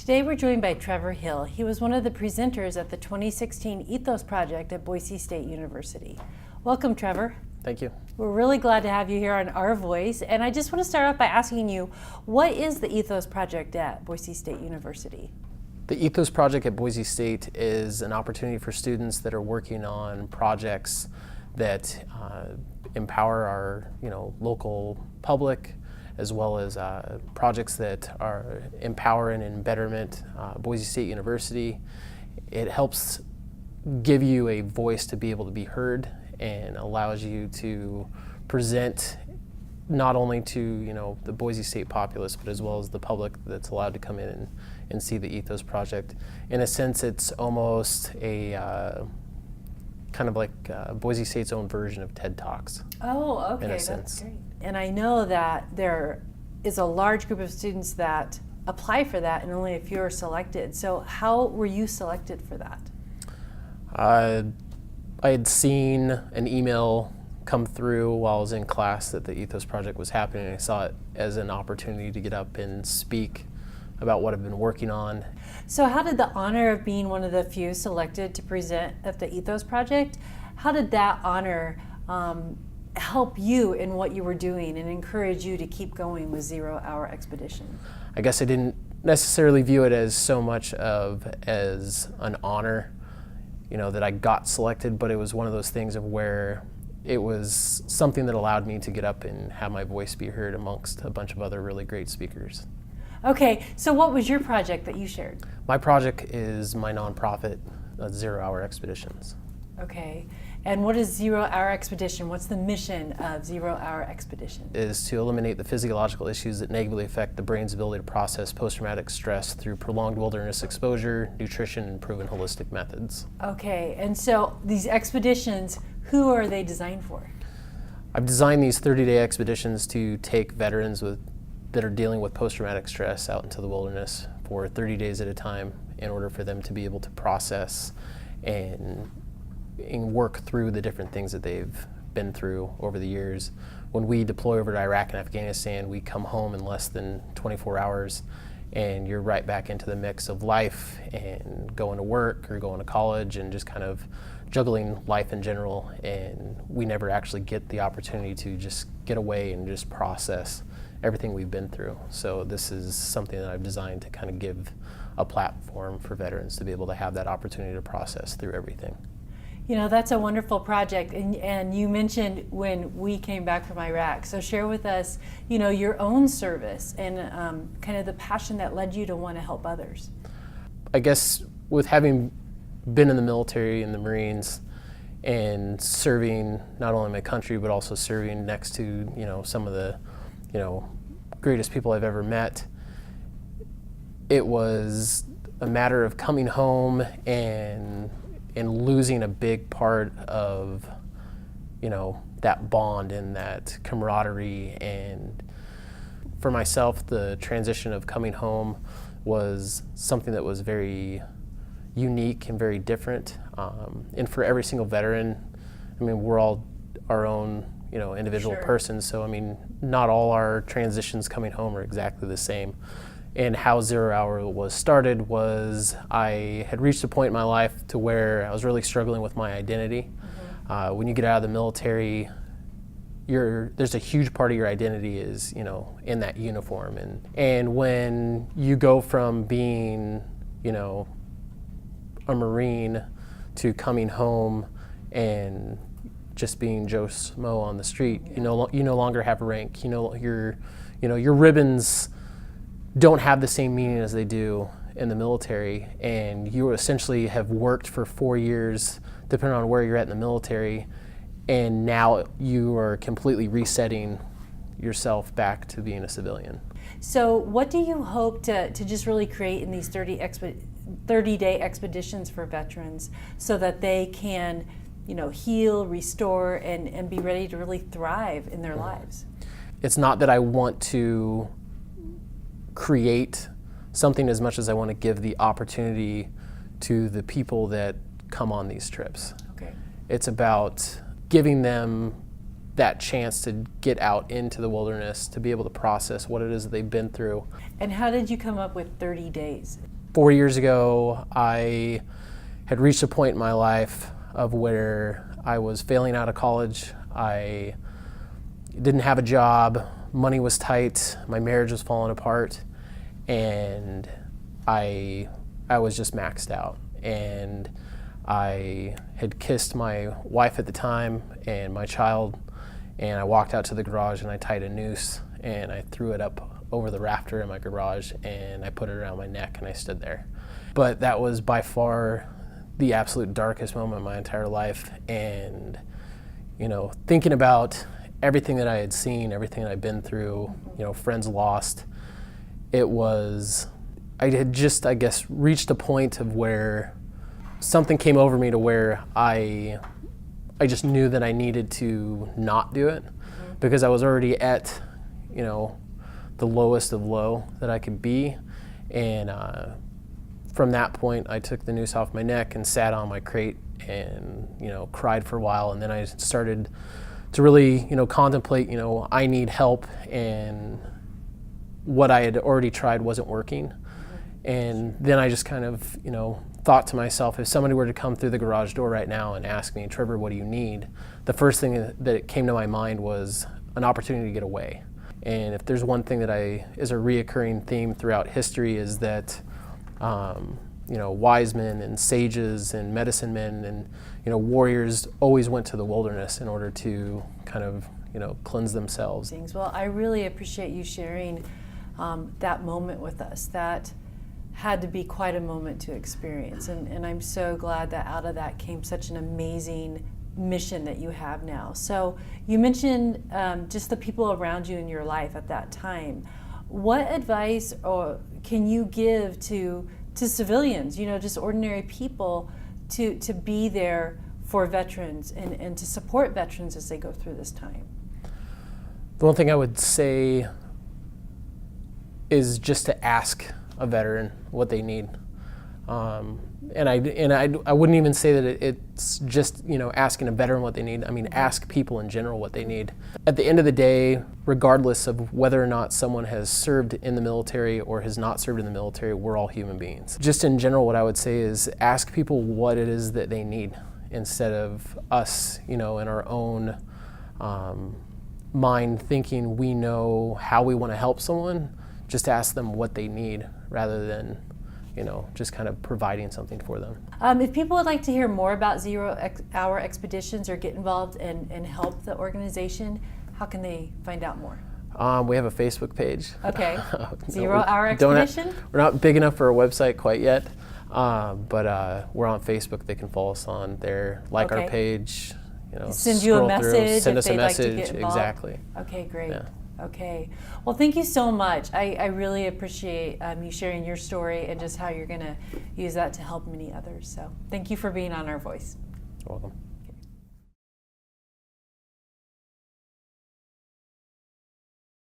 Today we're joined by Trevor Hill. He was one of the presenters at the 2016 Ethos Project at Boise State University. Welcome, Trevor. Thank you. We're really glad to have you here on Our Voice. And I just want to start off by asking you, what is the Ethos Project at Boise State University? The Ethos Project at Boise State is an opportunity for students that are working on projects that empower our local public, as well as projects that are empowering and betterment Boise State University. It helps give you a voice to be able to be heard and allows you to present not only to the Boise State populace, but as well as the public that's allowed to come in and see the Ethos Project. In a sense, it's almost a kind of like Boise State's own version of TED Talks. Oh, okay, in a that's sense. great. And I know that there is a large group of students that apply for that and only a few are selected. So how were you selected for that? I had seen an email come through while I was in class that the Ethos Project was happening. I saw it as an opportunity to get up and speak about what I've been working on. So how did the honor of being one of the few selected to present at the Ethos Project, how did that honor help you in what you were doing and encourage you to keep going with 0 Hour Expedition? I guess I didn't necessarily view it as so much as an honor, that I got selected, but it was one of those things of where it was something that allowed me to get up and have my voice be heard amongst a bunch of other really great speakers. Okay, so what was your project that you shared? My project is my nonprofit, 0 Hour Expeditions. Okay, and what is 0 Hour Expedition? What's the mission of 0 Hour Expedition? Is to eliminate the physiological issues that negatively affect the brain's ability to process post-traumatic stress through prolonged wilderness exposure, nutrition, and proven holistic methods. Okay, and so these expeditions, who are they designed for? I've designed these 30-day expeditions to take veterans that are dealing with post-traumatic stress out into the wilderness for 30 days at a time in order for them to be able to process and work through the different things that they've been through over the years. When we deploy over to Iraq and Afghanistan, we come home in less than 24 hours and you're right back into the mix of life and going to work or going to college and just kind of juggling life in general, and we never actually get the opportunity to just get away and just process everything we've been through. So this is something that I've designed to kind of give a platform for veterans to be able to have that opportunity to process through everything. That's a wonderful project, and you mentioned when we came back from Iraq. So share with us, your own service and kind of the passion that led you to want to help others. I guess with having been in the military and the Marines and serving not only my country but also serving next to some of the greatest people I've ever met, it was a matter of coming home and losing a big part of that bond and that camaraderie. And for myself, the transition of coming home was something that was very unique and very different. And for every single veteran, we're all our own individual Sure. persons, so not all our transitions coming home are exactly the same. And how 0 Hour was started was I had reached a point in my life to where I was really struggling with my identity. Mm-hmm. When you get out of the military, there's a huge part of your identity is in that uniform, and when you go from being a Marine to coming home and just being Joe Smo on the street, you no longer have a rank. Your ribbons don't have the same meaning as they do in the military, and you essentially have worked for 4 years, depending on where you're at in the military, and now you are completely resetting yourself back to being a civilian. So what do you hope to just really create in these 30-day expeditions for veterans so that they can heal, restore, and be ready to really thrive in their lives? It's not that I want to create something as much as I want to give the opportunity to the people that come on these trips. Okay. It's about giving them that chance to get out into the wilderness, to be able to process what it is that they've been through. And how did you come up with 30 days? 4 years ago, I had reached a point in my life of where I was failing out of college. I didn't have a job, money was tight, my marriage was falling apart, and I was just maxed out. And I had kissed my wife at the time and my child, and I walked out to the garage and I tied a noose and I threw it up over the rafter in my garage and I put it around my neck and I stood there. But that was by far the absolute darkest moment of my entire life. And, you know, thinking about everything that I had seen, everything that I'd been through, you know, friends lost, I had just, I guess, reached a point of where something came over me to where I just knew that I needed to not do it, because I was already at, you know, the lowest of low that I could be. And from that point, I took the noose off my neck and sat on my crate and, you know, cried for a while. And then I started to really, you know, contemplate, you know, I need help, and what I had already tried wasn't working. And then I just kind of, you know, thought to myself, if somebody were to come through the garage door right now and ask me, Trevor, what do you need? The first thing that came to my mind was an opportunity to get away. And if there's one thing that is a reoccurring theme throughout history, is that, you know, wise men and sages and medicine men and, you know, warriors always went to the wilderness in order to kind of, you know, cleanse themselves. Well, I really appreciate you sharing that moment with us. That had to be quite a moment to experience, and I'm so glad that out of that came such an amazing mission that you have now. So you mentioned just the people around you in your life at that time. What advice can you give to civilians, you know, just ordinary people, to be there for veterans and to support veterans as they go through this time? The one thing I would say is just to ask a veteran what they need. And I wouldn't even say that it's just, you know, asking a veteran what they need. I mean, ask people in general what they need. At the end of the day, regardless of whether or not someone has served in the military or has not served in the military, we're all human beings. Just in general, what I would say is ask people what it is that they need, instead of us, you know, in our own mind thinking we know how we want to help someone. Just ask them what they need, rather than, you know, just kind of providing something for them. If people would like to hear more about 0 Hour Expeditions or get involved and help the organization, how can they find out more? We have a Facebook page. Okay. No, 0 Hour Expedition? We're not big enough for a website quite yet, but we're on Facebook. They can follow us on there, like our page. You know, send you a message, send us a if they'd like to message. get involved. Exactly. Okay, great. Yeah. Okay. Well, thank you so much. I really appreciate you sharing your story and just how you're going to use that to help many others. So thank you for being on Our Voice. You're welcome.